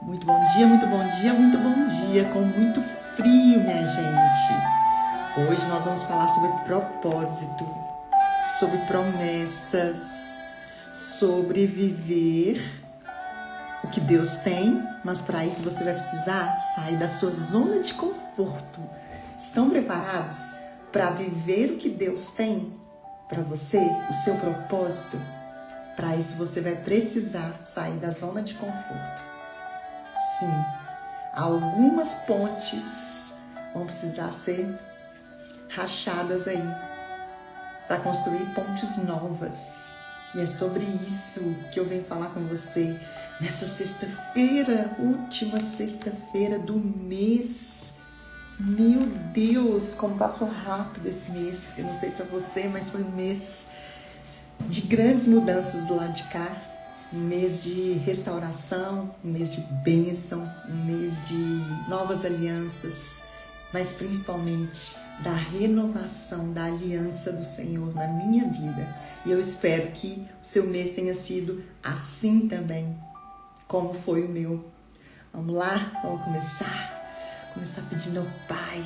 Muito bom dia, muito bom dia, muito bom dia, com muito frio, minha gente. Hoje nós vamos falar sobre propósito, sobre promessas, sobre viver o que Deus tem, mas para isso você vai precisar sair da sua zona de conforto. Estão preparados para viver o que Deus tem para você, o seu propósito? Para isso você vai precisar sair da zona de conforto. Sim, algumas pontes vão precisar ser rachadas aí para construir pontes novas. E é sobre isso que eu venho falar com você nessa sexta-feira, última sexta-feira do mês. Meu Deus, como passou rápido esse mês. Eu não sei para você, mas foi um mês de grandes mudanças do lado de cá. Um mês de restauração, um mês de bênção, um mês de novas alianças, mas principalmente da renovação da aliança do Senhor na minha vida. E eu espero que o seu mês tenha sido assim também, como foi o meu. Vamos lá? Vamos começar pedindo ao Pai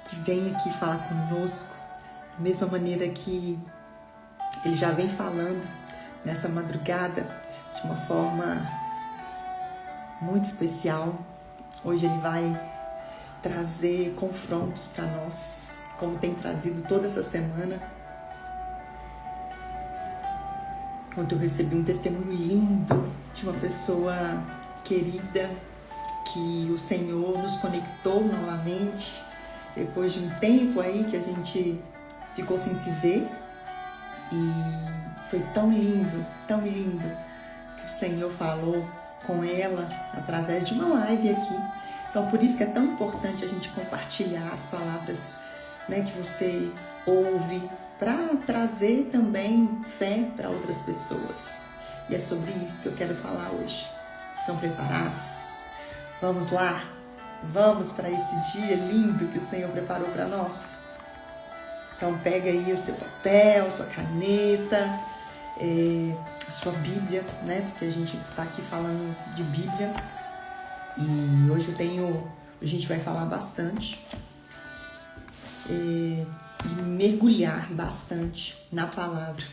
que venha aqui falar conosco, da mesma maneira que Ele já vem falando nessa madrugada, de uma forma muito especial. Hoje Ele vai trazer confrontos para nós, como tem trazido toda essa semana. Ontem eu recebi um testemunho lindo de uma pessoa querida, que o Senhor nos conectou novamente, depois de um tempo aí que a gente ficou sem se ver. E foi tão lindo que o Senhor falou com ela através de uma live aqui. Então, por isso que é tão importante a gente compartilhar as palavras, né, que você ouve, para trazer também fé para outras pessoas. E é sobre isso que eu quero falar hoje. Estão preparados? Vamos lá? Vamos para esse dia lindo que o Senhor preparou para nós? Então pega aí o seu papel, a sua caneta, a sua Bíblia, né? Porque a gente está aqui falando de Bíblia. E hoje a gente vai falar bastante e mergulhar bastante na palavra.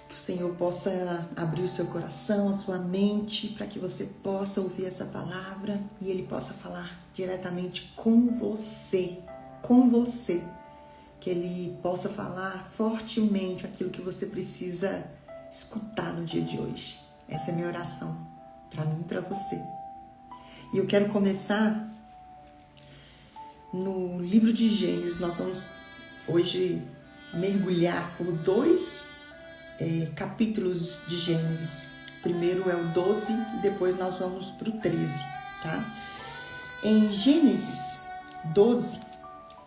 Que o Senhor possa abrir o seu coração, a sua mente, para que você possa ouvir essa palavra e Ele possa falar diretamente com você. Que Ele possa falar fortemente aquilo que você precisa escutar no dia de hoje. Essa é a minha oração para mim e para você. E eu quero começar no livro de Gênesis. Nós vamos hoje mergulhar por 2 capítulos de Gênesis. Primeiro é o 12 e depois nós vamos para o 13, tá? Em Gênesis 12,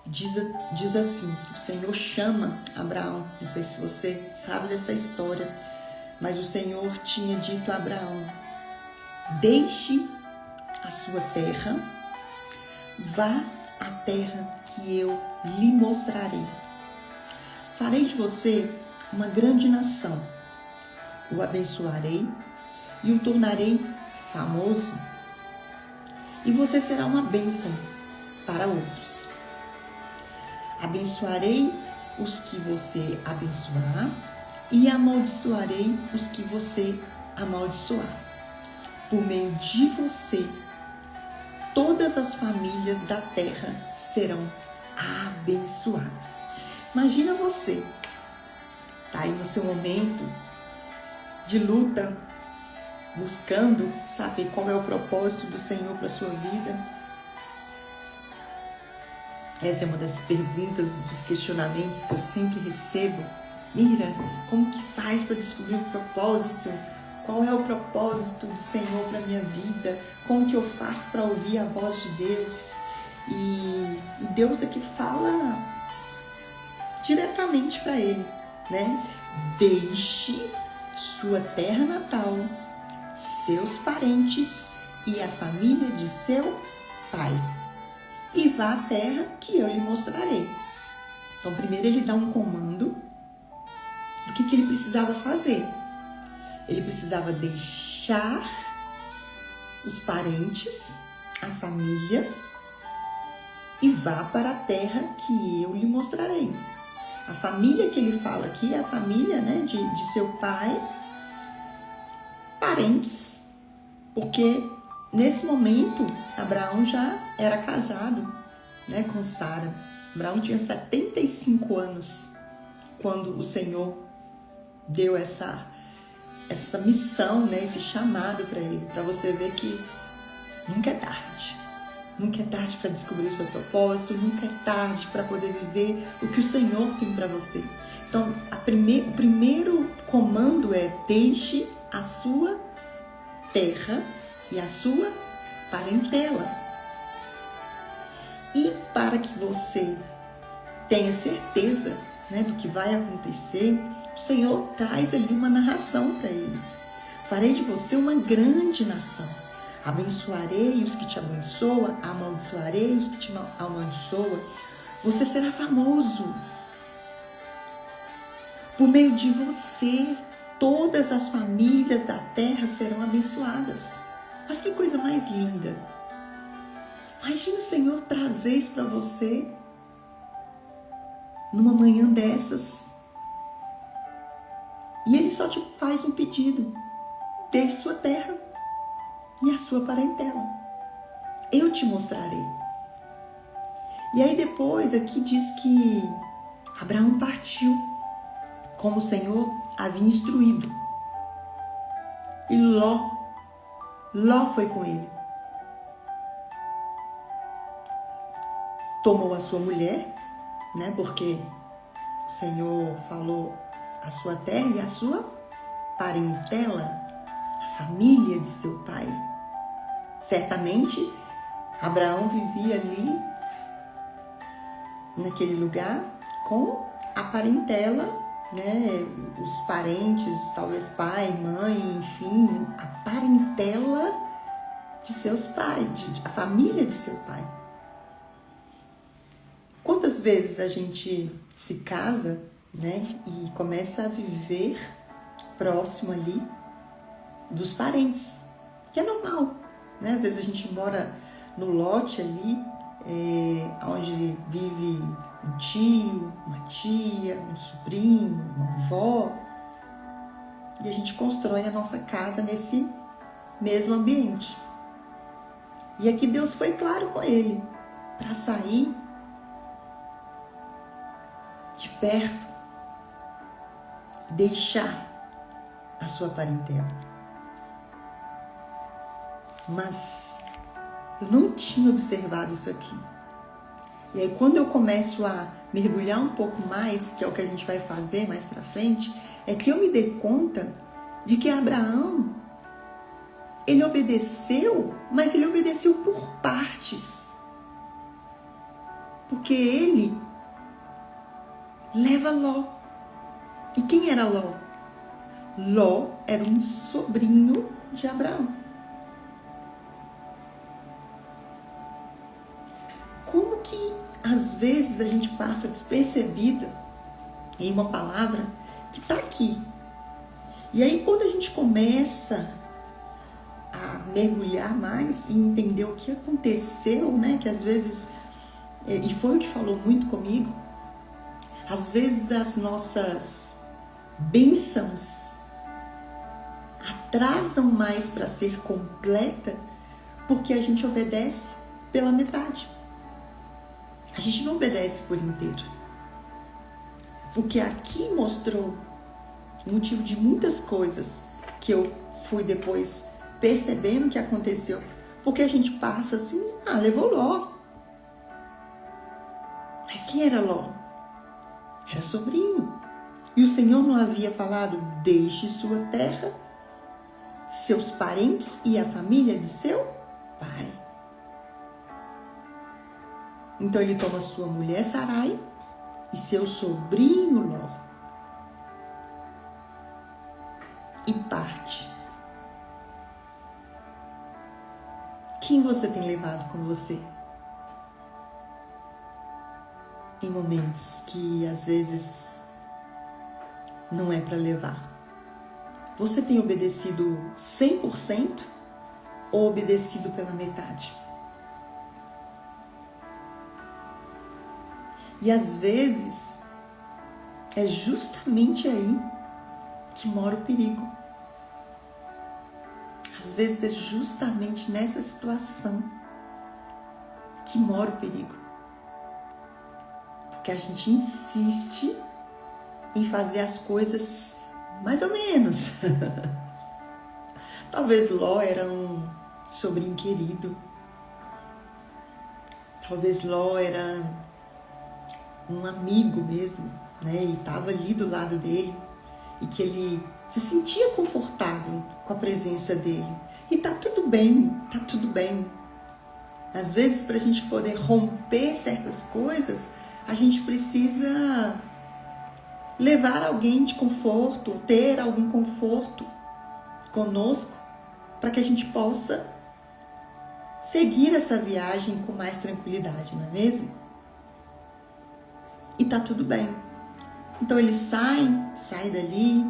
diz assim: o Senhor chama Abraão. Não sei se você sabe dessa história, mas o Senhor tinha dito a Abraão: deixe a sua terra, vá à terra que eu lhe mostrarei. Farei de você uma grande nação, o abençoarei e o tornarei famoso, e você será uma bênção para outros. Abençoarei os que você abençoar e amaldiçoarei os que você amaldiçoar. Por meio de você, todas as famílias da terra serão abençoadas. Imagina você, tá aí no seu momento de luta, buscando saber qual é o propósito do Senhor para a sua vida. Essa é uma das perguntas, dos questionamentos que eu sempre recebo. Mira, como que faz para descobrir o propósito? Qual é o propósito do Senhor para minha vida? Como que eu faço para ouvir a voz de Deus? E Deus é que fala diretamente para ele, né? Deixe sua terra natal, seus parentes e a família de seu pai, e vá à terra que eu lhe mostrarei. Então, primeiro ele dá um comando do que ele precisava fazer. Ele precisava deixar os parentes, a família, e vá para a terra que eu lhe mostrarei. A família que ele fala aqui é a família, né, de seu pai, parentes, porque nesse momento Abraão já era casado, né, com Sara. Abraão tinha 75 anos quando o Senhor deu essa missão, né, esse chamado para ele, para você ver que nunca é tarde. Nunca é tarde para descobrir o seu propósito, nunca é tarde para poder viver o que o Senhor tem para você. Então, o primeiro comando é: deixe a sua terra e a sua parentela. E para que você tenha certeza, né, do que vai acontecer, o Senhor traz ali uma narração para ele. Farei de você uma grande nação. Abençoarei os que te abençoam, amaldiçoarei os que te amaldiçoam. Você será famoso. Por meio de você, todas as famílias da terra serão abençoadas. Olha que coisa mais linda. Imagina o Senhor trazer isso para você numa manhã dessas. E Ele só te faz um pedido: deixe sua terra e a sua parentela. Eu te mostrarei. E aí depois aqui diz que Abraão partiu, como o Senhor havia instruído. E Ló foi com ele. Tomou a sua mulher, né? Porque o Senhor falou a sua terra e a sua parentela, a família de seu pai. Certamente, Abraão vivia ali, naquele lugar, com a parentela, né? Os parentes, talvez pai, mãe, enfim, a parentela de seus pais, a família de seu pai. Quantas vezes a gente se casa, né, e começa a viver próximo ali dos parentes, que é normal, né? Às vezes a gente mora no lote ali, onde vive um tio, uma tia, um sobrinho, uma avó, e a gente constrói a nossa casa nesse mesmo ambiente. E aqui Deus foi claro com ele, para sair de perto, deixar a sua parentela. Mas eu não tinha observado isso aqui. E aí quando eu começo a mergulhar um pouco mais, que é o que a gente vai fazer mais pra frente, é que eu me dei conta de que Abraão, ele obedeceu, mas ele obedeceu por partes. Porque ele leva Ló. E quem era Ló? Ló era um sobrinho de Abraão. Como que às vezes a gente passa despercebida em uma palavra que está aqui. E aí quando a gente começa a mergulhar mais e entender o que aconteceu, né? Que às vezes, e foi o que falou muito comigo, às vezes as nossas bênçãos atrasam mais para ser completa porque a gente obedece pela metade. A gente não obedece por inteiro. Porque aqui mostrou o motivo de muitas coisas que eu fui depois percebendo que aconteceu. Porque a gente passa assim, levou Ló. Mas quem era Ló? Era sobrinho. E o Senhor não havia falado: deixe sua terra, seus parentes e a família de seu pai. Então ele toma sua mulher Sarai e seu sobrinho Ló e parte. Quem você tem levado com você? Em momentos que às vezes não é para levar. Você tem obedecido 100% obedecido pela metade. E às vezes é justamente aí que mora o perigo. Às vezes é justamente nessa situação que mora o perigo. Porque a gente insiste em fazer as coisas mais ou menos. Talvez Ló era um sobrinho querido. Talvez Ló era um amigo mesmo, né? E estava ali do lado dele. E que ele se sentia confortável com a presença dele. E tá tudo bem, tá tudo bem. Às vezes, para a gente poder romper certas coisas, a gente precisa levar alguém de conforto, ter algum conforto conosco, para que a gente possa seguir essa viagem com mais tranquilidade, não é mesmo? E tá tudo bem. Então ele sai dali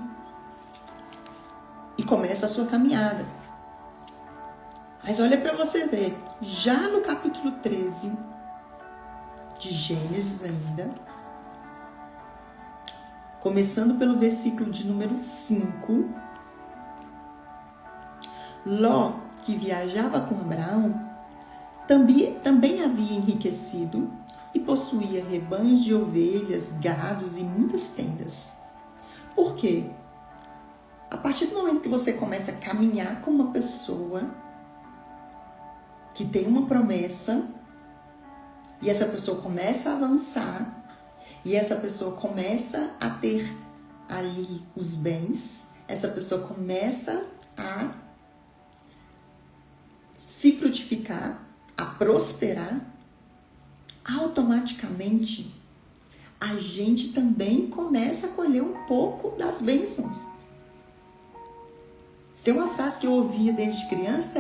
e começa a sua caminhada. Mas olha para você ver, já no capítulo 13 de Gênesis ainda, começando pelo versículo de número 5, Ló, que viajava com Abraão, também havia enriquecido e possuía rebanhos de ovelhas, gados e muitas tendas. Por quê? A partir do momento que você começa a caminhar com uma pessoa que tem uma promessa, e essa pessoa começa a avançar, e essa pessoa começa a ter ali os bens, essa pessoa começa a se frutificar, a prosperar, automaticamente a gente também começa a colher um pouco das bênçãos. Tem uma frase que eu ouvia desde criança,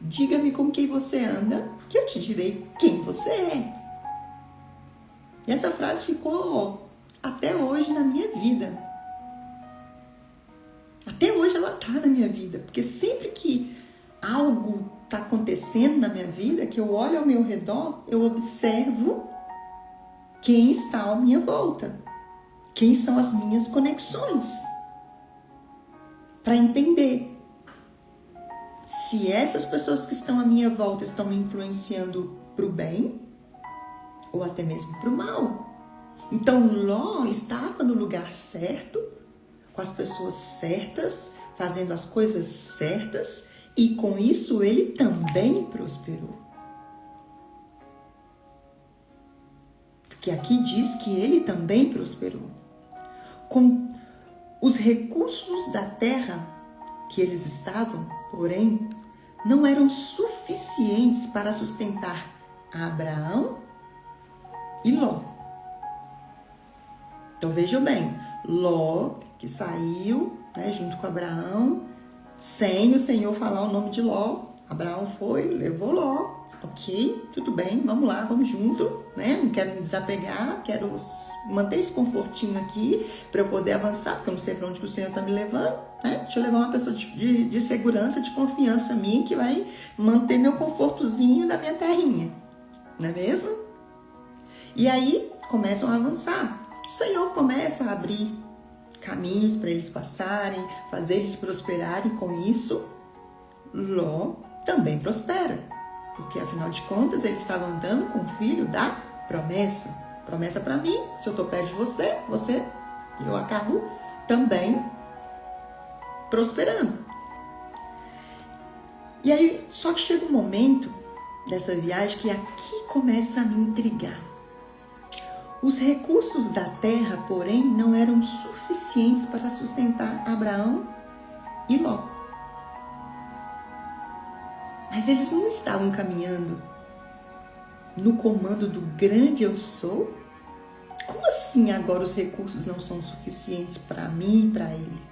diga-me com quem você anda, que eu te direi quem você é. E essa frase ficou até hoje na minha vida. Até hoje ela está na minha vida, porque sempre que algo está acontecendo na minha vida, que eu olho ao meu redor, eu observo quem está à minha volta, quem são as minhas conexões, para entender se essas pessoas que estão à minha volta estão me influenciando para o bem ou até mesmo para o mal. Então Ló estava no lugar certo, com as pessoas certas, fazendo as coisas certas, e com isso ele também prosperou. Porque aqui diz que ele também prosperou. Com os recursos da terra que eles estavam, porém, não eram suficientes para sustentar Abraão e Ló. Então vejam bem, Ló, que saiu, né, junto com Abraão, sem o Senhor falar o nome de Ló. Abraão foi, levou Ló. Ok, tudo bem, vamos lá, vamos junto, né? Não quero me desapegar, quero manter esse confortinho aqui para eu poder avançar, porque eu não sei para onde que o Senhor está me levando, né? Deixa eu levar uma pessoa de segurança, de confiança minha, que vai manter meu confortozinho da minha terrinha, não é mesmo? E aí começam a avançar. O Senhor começa a abrir caminhos para eles passarem, fazer eles prosperarem, e com isso Ló também prospera. Porque, afinal de contas, ele estava andando com o filho da promessa. Promessa para mim, se eu estou perto de você, eu acabo também prosperando. E aí, só que chega um momento dessa viagem que aqui começa a me intrigar. Os recursos da terra, porém, não eram suficientes para sustentar Abraão e Ló. Mas eles não estavam caminhando no comando do grande eu sou? Como assim agora os recursos não são suficientes para mim e para ele?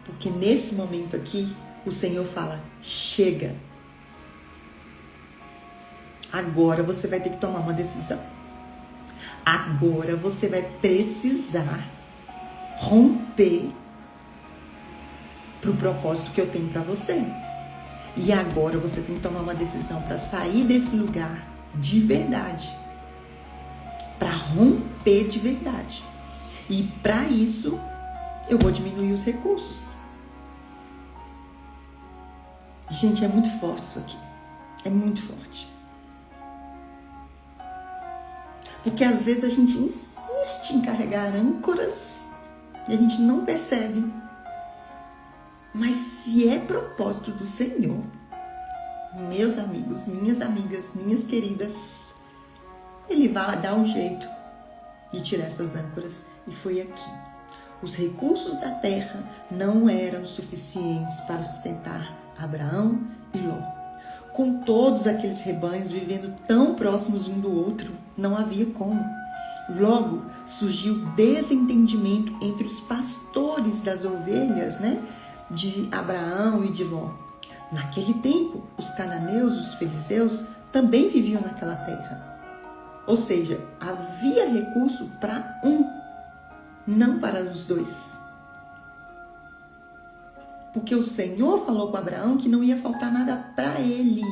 Porque nesse momento aqui, o Senhor fala, chega. Agora você vai ter que tomar uma decisão. Agora você vai precisar romper para o propósito que eu tenho para você. E agora você tem que tomar uma decisão para sair desse lugar de verdade, para romper de verdade. E para isso, eu vou diminuir os recursos. Gente, é muito forte isso aqui. É muito forte. Porque às vezes a gente insiste em carregar âncoras e a gente não percebe. Mas se é propósito do Senhor, meus amigos, minhas amigas, minhas queridas, Ele vai dar um jeito de tirar essas âncoras. E foi aqui. Os recursos da terra não eram suficientes para sustentar Abraão e Ló. Com todos aqueles rebanhos vivendo tão próximos um do outro, não havia como. Logo, surgiu desentendimento entre os pastores das ovelhas, de Abraão e de Ló. Naquele tempo, os cananeus, os filisteus, também viviam naquela terra. Ou seja, havia recurso para um, não para os dois. Porque o Senhor falou com Abraão que não ia faltar nada para ele.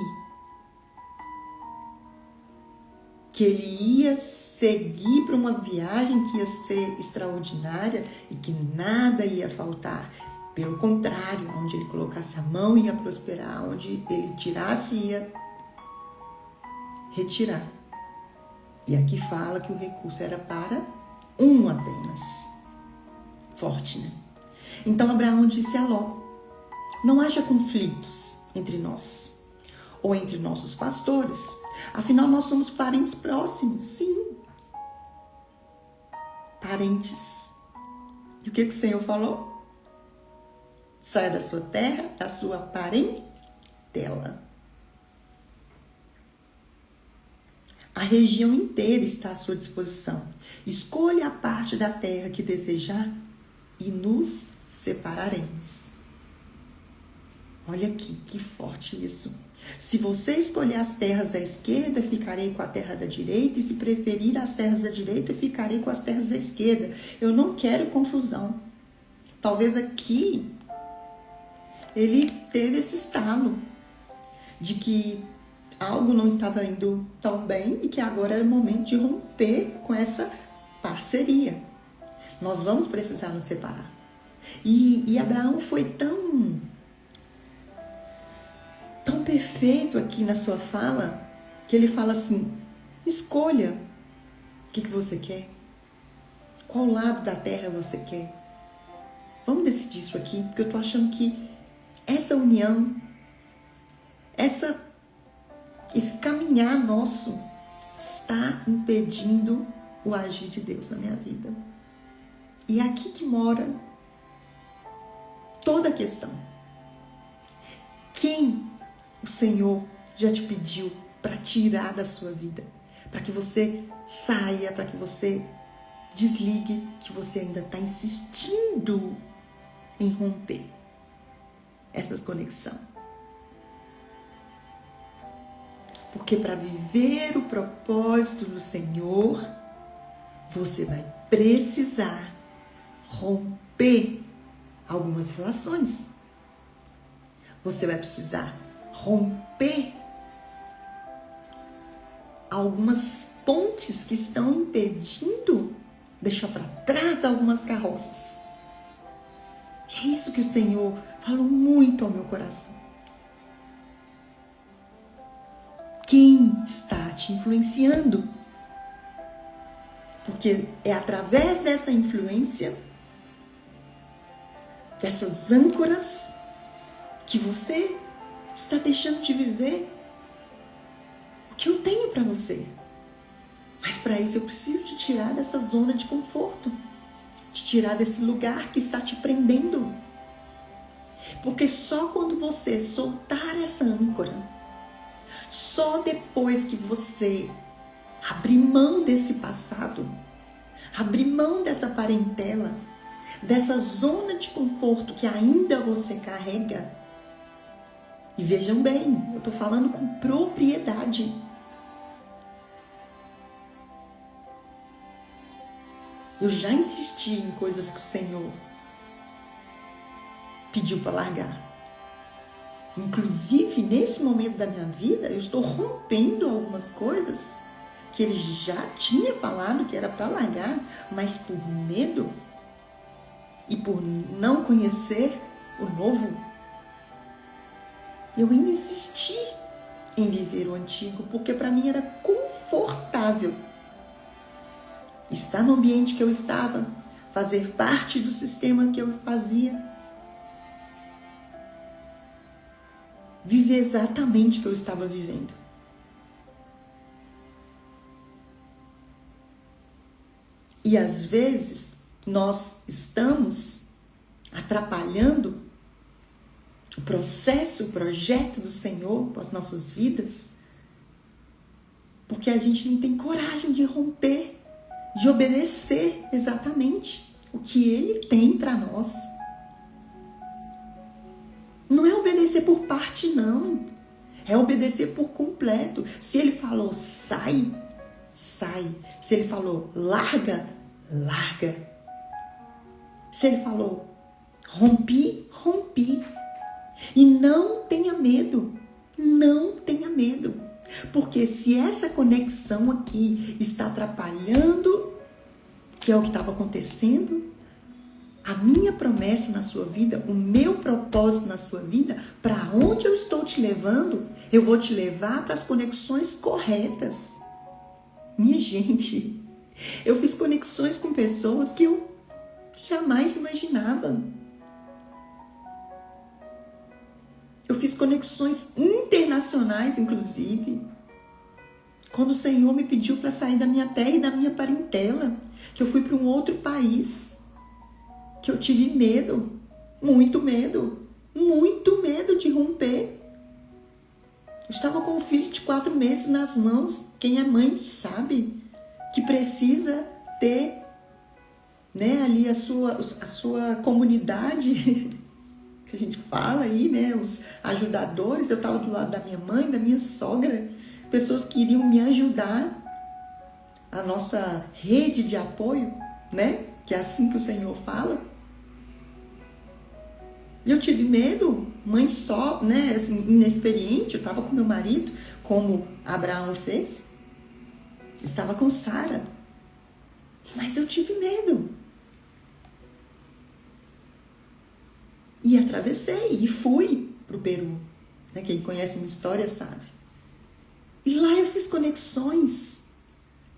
Que ele ia seguir para uma viagem que ia ser extraordinária e que nada ia faltar. Pelo contrário, onde ele colocasse a mão ia prosperar, onde ele tirasse ia retirar. E aqui fala que o recurso era para um apenas. Forte, né? Então Abraão disse a Ló: não haja conflitos entre nós ou entre nossos pastores. Afinal, nós somos parentes próximos, sim. Parentes. E o que o Senhor falou? Saia da sua terra, da sua parentela. A região inteira está à sua disposição. Escolha a parte da terra que desejar e nos separaremos. Olha aqui, que forte isso. Se você escolher as terras à esquerda, ficarei com a terra da direita. E se preferir as terras da direita, ficarei com as terras da esquerda. Eu não quero confusão. Talvez aqui ele teve esse estalo de que algo não estava indo tão bem e que agora era o momento de romper com essa parceria. Nós vamos precisar nos separar. E Abraão foi tão perfeito aqui na sua fala, que ele fala assim: escolha o que você quer, qual lado da terra você quer. Vamos decidir isso aqui, porque eu tô achando que essa união, esse caminhar nosso está impedindo o agir de Deus na minha vida. E é aqui que mora toda a questão. Quem o Senhor já te pediu para tirar da sua vida? Para que você saia, para que você desligue, que você ainda está insistindo em romper essa conexão. Porque para viver o propósito do Senhor, você vai precisar romper algumas relações. Você vai precisar romper algumas pontes que estão impedindo, deixar para trás algumas carroças. É isso que o Senhor falou muito ao meu coração. Quem está te influenciando? Porque é através dessa influência, dessas âncoras, que você está deixando de viver o que eu tenho para você. Mas para isso eu preciso te tirar dessa zona de conforto, te tirar desse lugar que está te prendendo. Porque só quando você soltar essa âncora, só depois que você abrir mão desse passado, abrir mão dessa parentela, dessa zona de conforto que ainda você carrega. E vejam bem, eu estou falando com propriedade. Eu já insisti em coisas que o Senhor pediu para largar. Inclusive, nesse momento da minha vida, eu estou rompendo algumas coisas que ele já tinha falado que era para largar, mas por medo e por não conhecer o novo, eu ainda insisti em viver o antigo, porque para mim era confortável estar no ambiente que eu estava, fazer parte do sistema que eu fazia, viver exatamente o que eu estava vivendo. E às vezes nós estamos atrapalhando o processo, o projeto do Senhor com as nossas vidas, porque a gente não tem coragem de romper, de obedecer exatamente o que Ele tem para nós. Não é obedecer por parte, não. É obedecer por completo. Se Ele falou sai, sai. Se Ele falou larga, larga. Se Ele falou rompi, rompi. E não tenha medo. Não tenha medo. Porque se essa conexão aqui está atrapalhando, que é o que estava acontecendo, a minha promessa na sua vida, o meu propósito na sua vida, para onde eu estou te levando, eu vou te levar para as conexões corretas. Minha gente, eu fiz conexões com pessoas que eu jamais imaginava. Eu fiz conexões internacionais, inclusive. Quando o Senhor me pediu para sair da minha terra e da minha parentela, que eu fui para um outro país, que eu tive medo, muito medo de romper. Eu estava com um filho de 4 meses nas mãos. Quem é mãe sabe que precisa ter, né, ali a sua comunidade, que a gente fala aí, né, os ajudadores. Eu estava do lado da minha mãe, da minha sogra, pessoas que iriam me ajudar, a nossa rede de apoio, né, que é assim que o Senhor fala. Eu tive medo, mãe só, né, assim, inexperiente. Eu estava com meu marido, como Abraão fez. Estava com Sara. Mas eu tive medo. E atravessei e fui para o Peru. Né? Quem conhece minha história sabe. E lá eu fiz conexões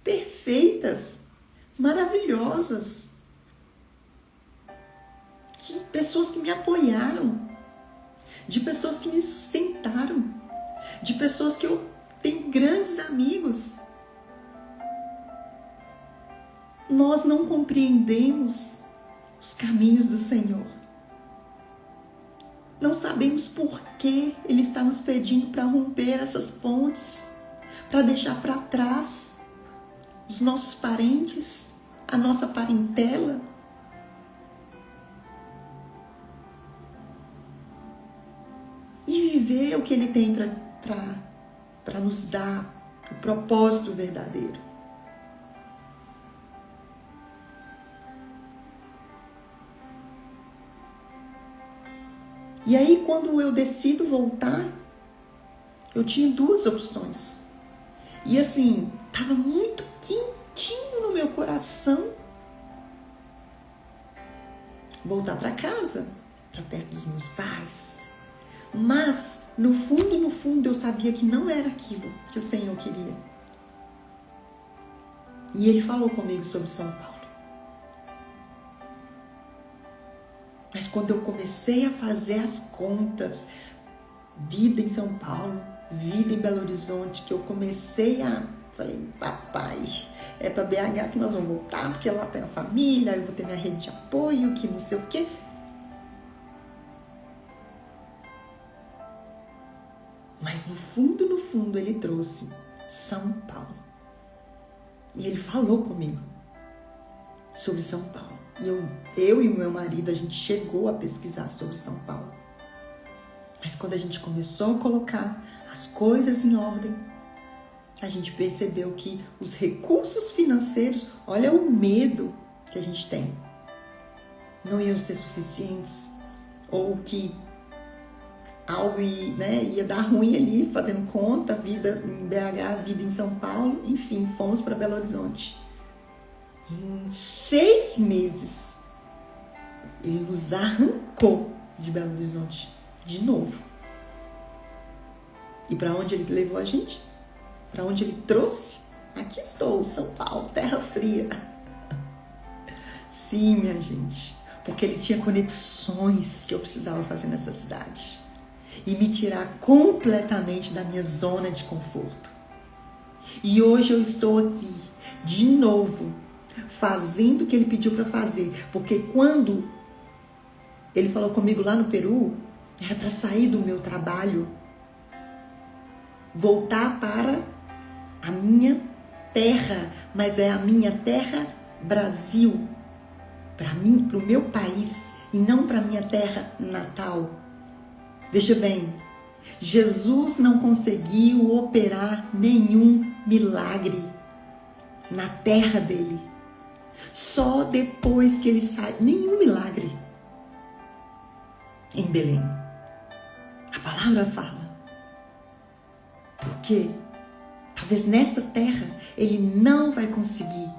perfeitas, maravilhosas. De pessoas que me apoiaram, de pessoas que me sustentaram, de pessoas que eu tenho grandes amigos. Nós não compreendemos os caminhos do Senhor. Não sabemos por que Ele está nos pedindo para romper essas pontes, para deixar para trás os nossos parentes, a nossa parentela. E viver o que Ele tem para nos dar, o propósito verdadeiro. E aí, quando eu decido voltar, eu tinha 2 opções. E assim, estava muito quentinho no meu coração voltar para casa, para perto dos meus pais. Mas, no fundo, eu sabia que não era aquilo que o Senhor queria. E Ele falou comigo sobre São Paulo. Mas quando eu comecei a fazer as contas, vida em São Paulo, vida em Belo Horizonte, que eu comecei falei, papai, é para BH que nós vamos voltar, porque lá tem a família, eu vou ter minha rede de apoio, que não sei o quê. Mas no fundo, Ele trouxe São Paulo. E Ele falou comigo sobre São Paulo. E eu e o meu marido, a gente chegou a pesquisar sobre São Paulo. Mas quando a gente começou a colocar as coisas em ordem, a gente percebeu que os recursos financeiros, olha o medo que a gente tem, não iam ser suficientes ou que algo ia dar ruim ali, fazendo conta, vida em BH, vida em São Paulo, enfim, fomos para Belo Horizonte. Em 6 meses, ele nos arrancou de Belo Horizonte de novo. E para onde ele levou a gente? Para onde ele trouxe? Aqui estou, São Paulo, terra fria. Sim, minha gente, porque ele tinha conexões que eu precisava fazer nessa cidade e me tirar completamente da minha zona de conforto. E hoje eu estou aqui de novo fazendo o que ele pediu para fazer, porque quando ele falou comigo lá no Peru, era para sair do meu trabalho, voltar para a minha terra, mas é a minha terra Brasil, para mim, para o meu país e não para a minha terra natal. Veja bem, Jesus não conseguiu operar nenhum milagre na terra dele. Só depois que ele sai, nenhum milagre em Belém. A palavra fala. Porque talvez nessa terra ele não vai conseguir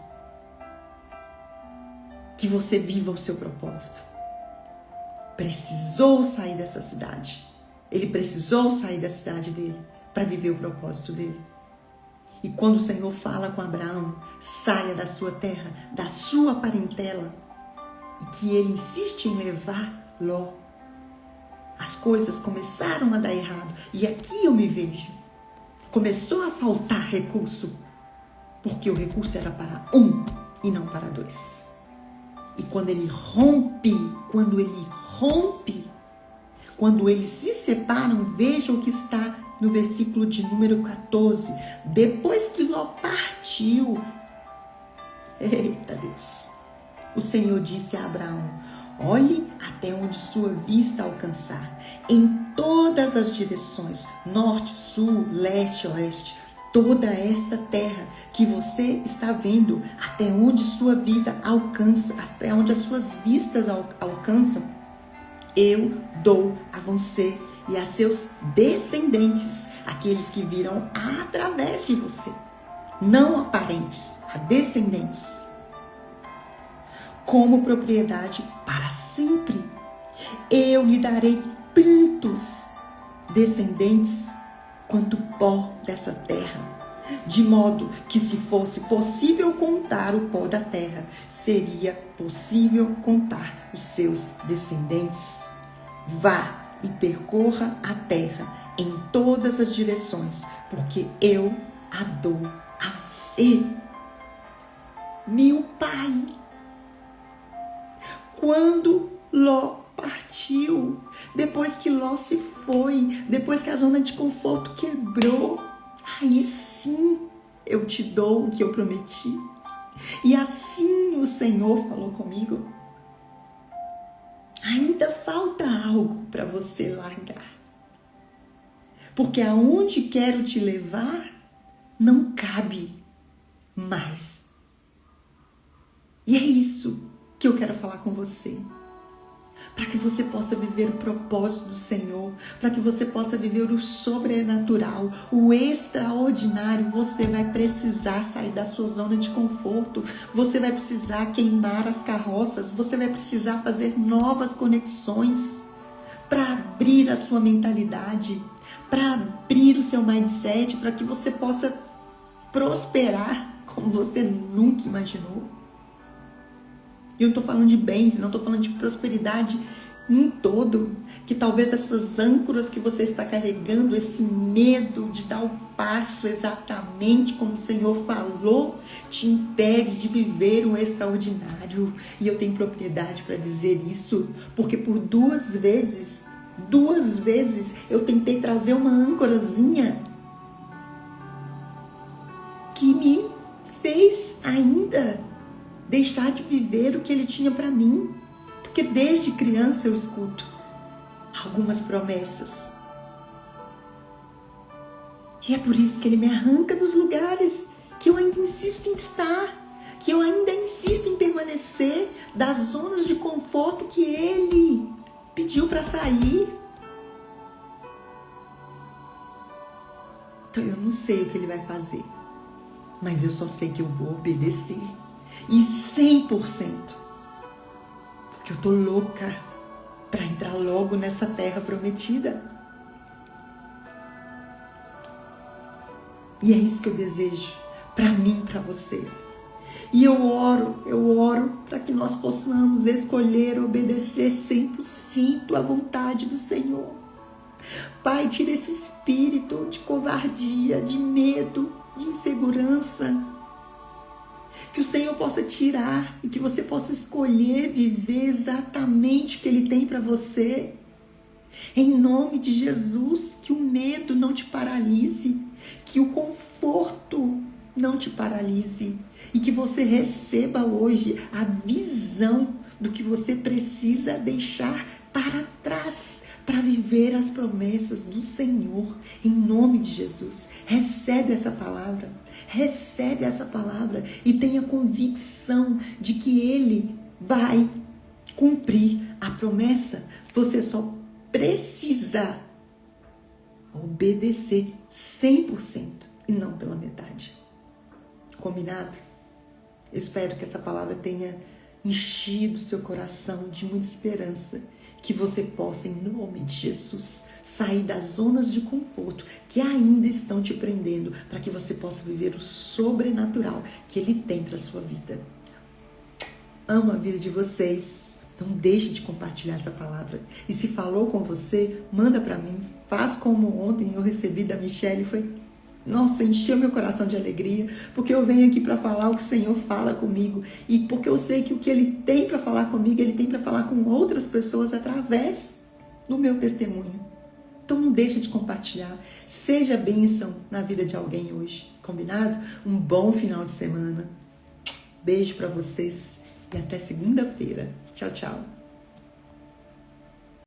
que você viva o seu propósito. Precisou sair dessa cidade. Ele precisou sair da cidade dele para viver o propósito dele. E quando o Senhor fala com Abraão, saia da sua terra, da sua parentela, e que ele insiste em levar Ló, as coisas começaram a dar errado. E aqui eu me vejo. Começou a faltar recurso, porque o recurso era para 1 e não para 2. E quando eles se separam, vejam o que está no versículo de número 14. Depois que Ló partiu, eita Deus, o Senhor disse a Abraão: olhe até onde sua vista alcançar, em todas as direções, norte, sul, leste, oeste, toda esta terra que você está vendo, até onde sua vida alcança, até onde as suas vistas alcançam, eu dou a você e a seus descendentes, aqueles que virão através de você, não a parentes, a descendentes, como propriedade para sempre. Eu lhe darei tantos descendentes quanto pó dessa terra, de modo que, se fosse possível contar o pó da terra, seria possível contar os seus descendentes. Vá e percorra a terra em todas as direções, porque eu a dou a você. Meu pai, quando Ló partiu, depois que Ló se foi, depois que a zona de conforto quebrou, aí sim eu te dou o que eu prometi. E assim o Senhor falou comigo: ainda falta algo para você largar, porque aonde quero te levar não cabe mais. E é isso que eu quero falar com você, para que você possa viver o propósito do Senhor, para que você possa viver o sobrenatural, o extraordinário. Você vai precisar sair da sua zona de conforto, você vai precisar queimar as carroças, você vai precisar fazer novas conexões para abrir a sua mentalidade, para abrir o seu mindset, para que você possa prosperar como você nunca imaginou. Eu não estou falando de bens, não estou falando de prosperidade em todo. Que talvez essas âncoras que você está carregando, esse medo de dar o passo exatamente como o Senhor falou, te impede de viver o extraordinário. E eu tenho propriedade para dizer isso, porque por duas vezes eu tentei trazer uma âncorazinha que me fez ainda deixar de viver o que Ele tinha para mim. Porque desde criança eu escuto algumas promessas. E é por isso que Ele me arranca dos lugares que eu ainda insisto em estar, que eu ainda insisto em permanecer, das zonas de conforto que Ele pediu pediu para sair. Então eu não sei o que ele vai fazer, mas eu só sei que eu vou obedecer. E 100%. Porque eu tô louca para entrar logo nessa terra prometida. E é isso que eu desejo para mim, para você. E eu oro para que nós possamos escolher obedecer 100% à vontade do Senhor. Pai, tira esse espírito de covardia, de medo, de insegurança. Que o Senhor possa tirar e que você possa escolher viver exatamente o que Ele tem para você. Em nome de Jesus, que o medo não te paralise, que o conforto não te paralise e que você receba hoje a visão do que você precisa deixar para trás para viver as promessas do Senhor. Em nome de Jesus, recebe essa palavra e tenha convicção de que Ele vai cumprir a promessa. Você só precisa obedecer 100% e não pela metade. Combinado? Eu espero que essa palavra tenha enchido seu coração de muita esperança, que você possa, em nome de Jesus, sair das zonas de conforto que ainda estão te prendendo, para que você possa viver o sobrenatural que Ele tem para a sua vida. Amo a vida de vocês. Não deixe de compartilhar essa palavra. E se falou com você, manda para mim. Faz como ontem eu recebi da Michelle. Nossa, encheu meu coração de alegria, porque eu venho aqui para falar o que o Senhor fala comigo, e porque eu sei que o que Ele tem para falar comigo, Ele tem para falar com outras pessoas através do meu testemunho. Então não deixe de compartilhar, seja bênção na vida de alguém hoje, combinado? Um bom final de semana, beijo para vocês e até segunda-feira. Tchau, tchau.